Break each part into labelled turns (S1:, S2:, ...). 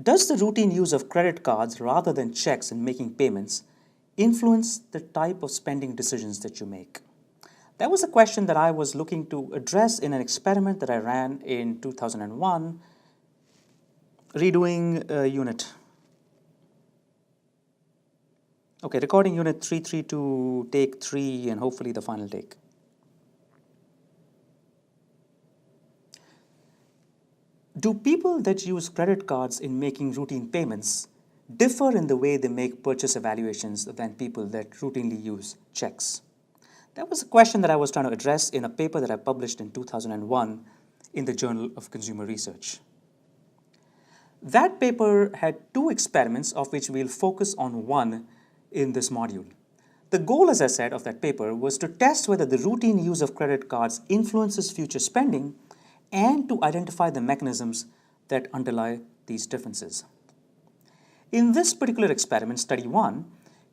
S1: Does the routine use of credit cards rather than checks in making payments influence the type of spending decisions that you make? That was a question that I was looking to address in an experiment that I ran in 2001, redoing unit. Okay, recording unit 332, take 3, and hopefully the final take. Do people that use credit cards in making routine payments differ in the way they make purchase evaluations than people that routinely use checks? That was a question that I was trying to address in a paper that I published in 2001 in the Journal of Consumer Research. That paper had two experiments, of which we'll focus on one in this module. The goal, as I said, of that paper was to test whether the routine use of credit cards influences future spending and to identify the mechanisms that underlie these differences. In this particular experiment, study 1,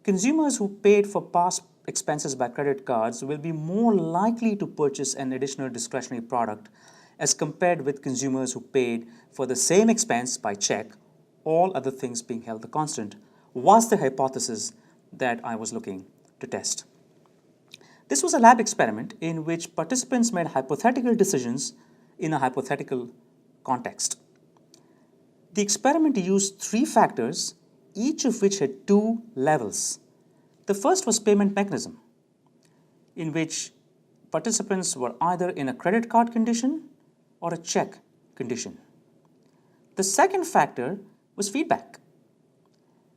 S1: consumers who paid for past expenses by credit cards will be more likely to purchase an additional discretionary product as compared with consumers who paid for the same expense by check, all other things being held constant, was the hypothesis that I was looking to test. This was a lab experiment in which participants made hypothetical decisions in a hypothetical context. The experiment used 3 factors, each of which had 2 levels. The first was payment mechanism, in which participants were either in a credit card condition or a check condition. The second factor was feedback.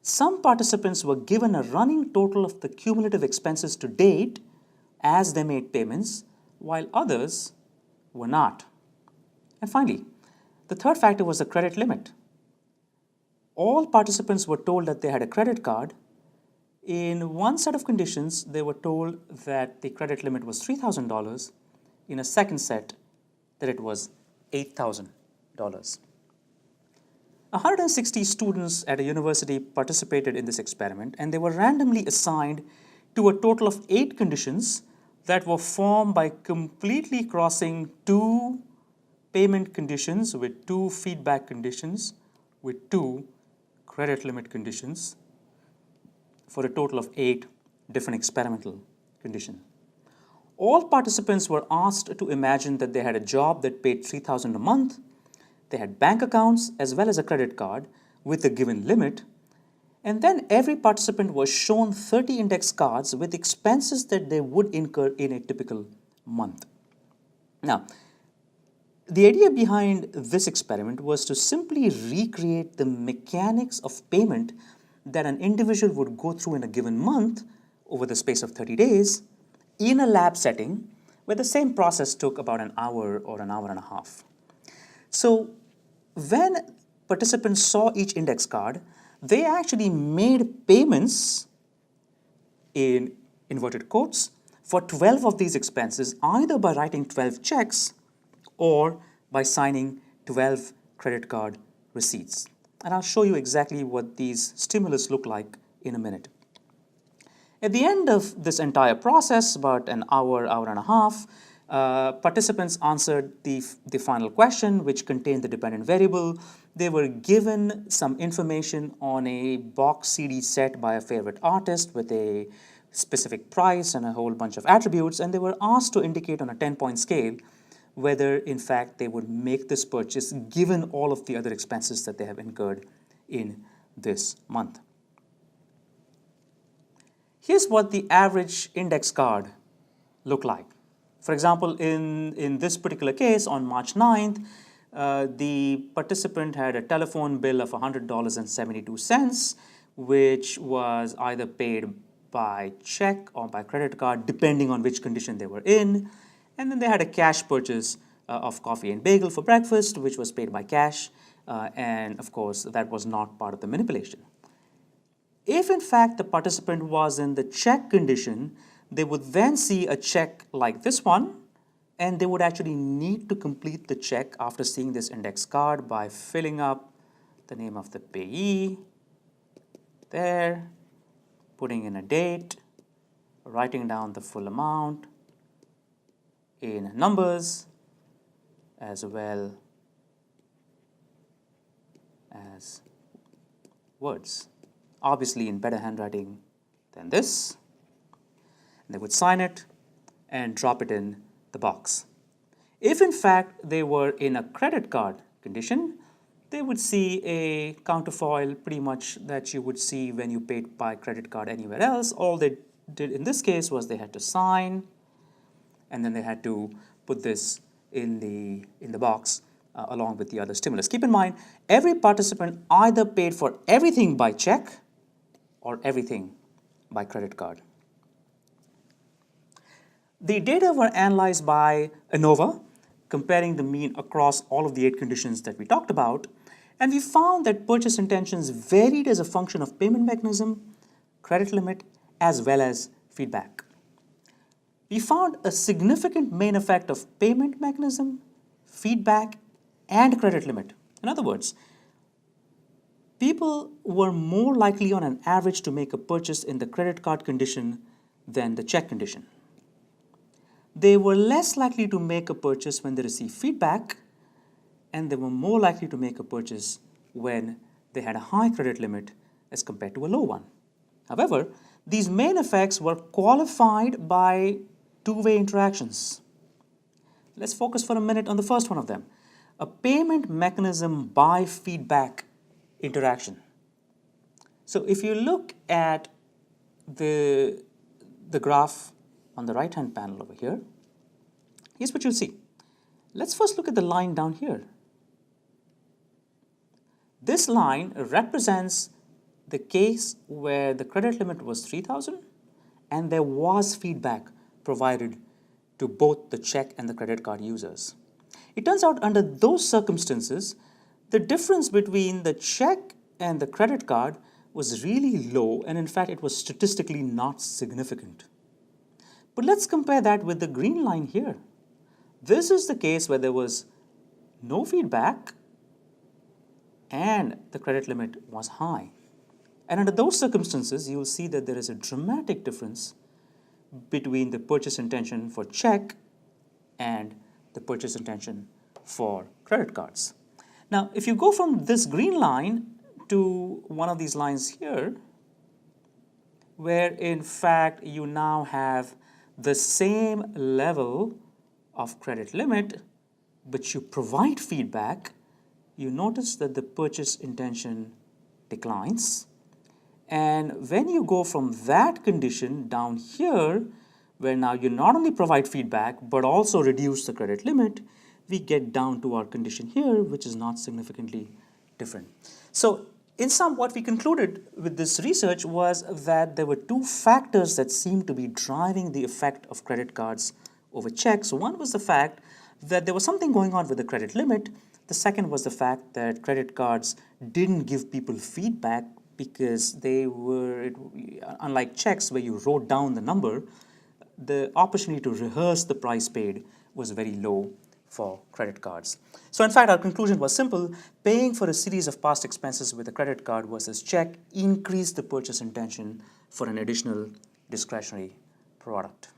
S1: Some participants were given a running total of the cumulative expenses to date as they made payments, while others were not. And finally, the third factor was the credit limit. All participants were told that they had a credit card. In one set of conditions, they were told that the credit limit was $3,000. In a second set, that it was $8,000. 160 students at a university participated in this experiment, and they were randomly assigned to a total of 8 conditions that were formed by completely crossing 2 payment conditions with 2 feedback conditions with 2 credit limit conditions for a total of 8 different experimental conditions. All participants were asked to imagine that they had a job that paid $3,000 a month, they had bank accounts as well as a credit card with a given limit, and then every participant was shown 30 index cards with expenses that they would incur in a typical month. Now, the idea behind this experiment was to simply recreate the mechanics of payment that an individual would go through in a given month over the space of 30 days in a lab setting where the same process took about an hour or an hour and a half. So when participants saw each index card, they actually made payments in inverted quotes for 12 of these expenses, either by writing 12 checks or by signing 12 credit card receipts. And I'll show you exactly what these stimulus look like in a minute. At the end of this entire process, about an hour, hour and a half, participants answered the final question, which contained the dependent variable. They were given some information on a box CD set by a favorite artist with a specific price and a whole bunch of attributes, and they were asked to indicate on a 10-point scale whether in fact they would make this purchase given all of the other expenses that they have incurred in this month. Here's what the average index card looked like. For example, in this particular case, on March 9th, the participant had a telephone bill of $100.72, which was either paid by check or by credit card, depending on which condition they were in. And then they had a cash purchase of coffee and bagel for breakfast, which was paid by cash. And of course, that was not part of the manipulation. If in fact the participant was in the check condition, they would then see a check like this one, and they would actually need to complete the check after seeing this index card by filling up the name of the payee there, putting in a date, writing down the full amount in numbers, as well as words, obviously in better handwriting than this. And they would sign it and drop it in the box. If in fact they were in a credit card condition, they would see a counterfoil pretty much that you would see when you paid by credit card anywhere else. All they did in this case was they had to sign, and then they had to put this in the box along with the other stimulus. Keep in mind, every participant either paid for everything by check or everything by credit card. The data were analyzed by ANOVA, comparing the mean across all of the 8 conditions that we talked about, and we found that purchase intentions varied as a function of payment mechanism, credit limit, as well as feedback. We found a significant main effect of payment mechanism, feedback, and credit limit. In other words, people were more likely on an average to make a purchase in the credit card condition than the check condition. They were less likely to make a purchase when they received feedback, and they were more likely to make a purchase when they had a high credit limit as compared to a low one. However, these main effects were qualified by two-way interactions. Let's focus for a minute on the first one of them, a payment mechanism by feedback interaction. So if you look at the graph on the right-hand panel over here, here's what you'll see. Let's first look at the line down here. This line represents the case where the credit limit was $3,000 and there was feedback provided to both the check and the credit card users. It turns out under those circumstances, the difference between the check and the credit card was really low, and in fact it was statistically not significant. But let's compare that with the green line here. This is the case where there was no feedback and the credit limit was high. And under those circumstances, you will see that there is a dramatic difference between the purchase intention for check and the purchase intention for credit cards. Now, if you go from this green line to one of these lines here, where in fact you now have the same level of credit limit, but you provide feedback, you notice that the purchase intention declines. And when you go from that condition down here, where now you not only provide feedback, but also reduce the credit limit, we get down to our condition here, which is not significantly different. So in sum, what we concluded with this research was that there were two factors that seemed to be driving the effect of credit cards over checks. One was the fact that there was something going on with the credit limit. The second was the fact that credit cards didn't give people feedback because they were, unlike checks where you wrote down the number, the opportunity to rehearse the price paid was very low for credit cards. So in fact, our conclusion was simple. Paying for a series of past expenses with a credit card versus check increased the purchase intention for an additional discretionary product.